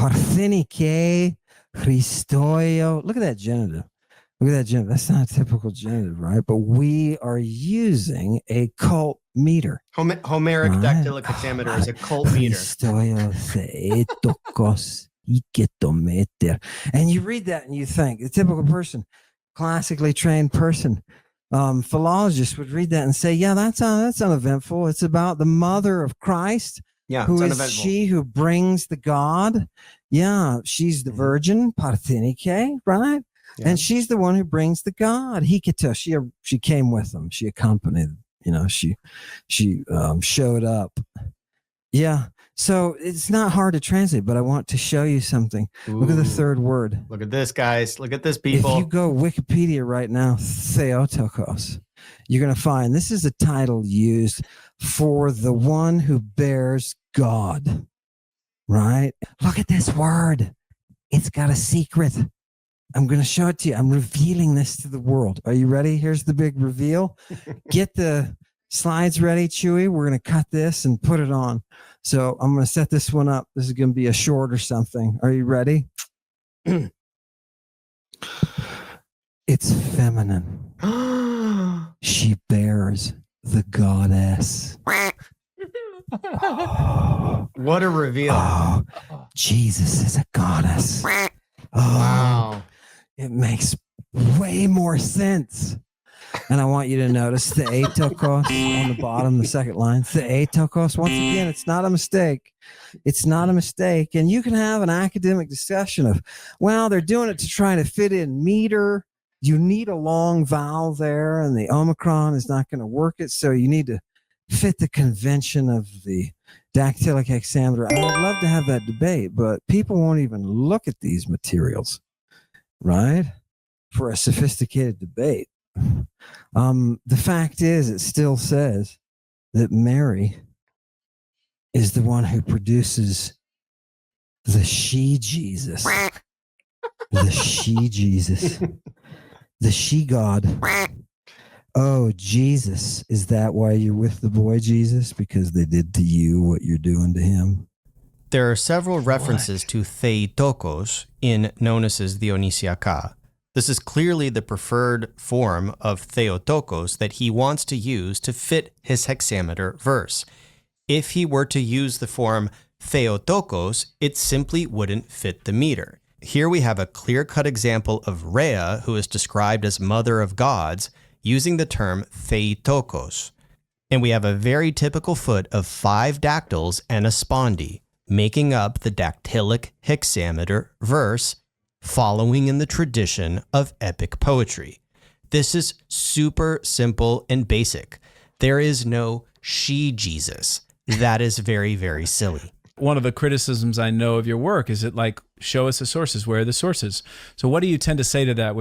Parthenike, Christoio. Look at that genitive. Look at that genitive. That's not a typical genitive, right? But we are using a cult meter. Homeric dactylic hexameter is a cult meter. Christoio theotokos iketometer. And you read that and you think, the typical person, classically trained person, philologist would read that and say, yeah, that's uneventful. It's about the mother of Christ. Yeah, who is she who brings the God? Yeah, she's the virgin, Parthenike, right? Yeah. And she's the one who brings the God. Hikita, she came with them. She accompanied, she showed up. Yeah. So it's not hard to translate, but I want to show you something. Ooh. Look at the third word. Look at this, guys. Look at this, people. If you go Wikipedia right now, Theotokos, you're going to find this is a title used for the one who bears God, right? Look at this word. It's got a secret. I'm going to show it to you. I'm revealing this to the world. Are you ready? Here's the big reveal. Get the slides ready, Chewy. We're going to cut this and put it on. So I'm going to set this one up. This is going to be a short or something. Are you ready? It's feminine. She bears the goddess. What a reveal. Oh, Jesus is a goddess. Oh, wow. It makes way more sense. And I want you to notice the atokos on the bottom, the second line. The atokos, once again, it's not a mistake. It's not a mistake. And you can have an academic discussion of, well, they're doing it to try to fit in meter. You need a long vowel there, and the Omicron is not going to work it. So you need to fit the convention of the dactylic hexameter. I would love to have that debate, but people won't even look at these materials, right? For a sophisticated debate. The fact is, it still says that Mary is the one who produces the she Jesus. The she Jesus. The she God. Oh, Jesus. Is that why you're with the boy Jesus? Because they did to you what you're doing to him? There are several references to Theotokos in Nonus's Dionysiaka. This is clearly the preferred form of Theotokos that he wants to use to fit his hexameter verse. If he were to use the form Theotokos, it simply wouldn't fit the meter. Here we have a clear-cut example of Rhea, who is described as mother of gods, using the term Theotokos. And we have a very typical foot of 5 dactyls and a spondy, making up the dactylic hexameter verse, following in the tradition of epic poetry. This is super simple and basic. There is no she Jesus. That is very, very silly. One of the criticisms I know of your work is that, like, show us the sources. Where are the sources? So what do you tend to say to that when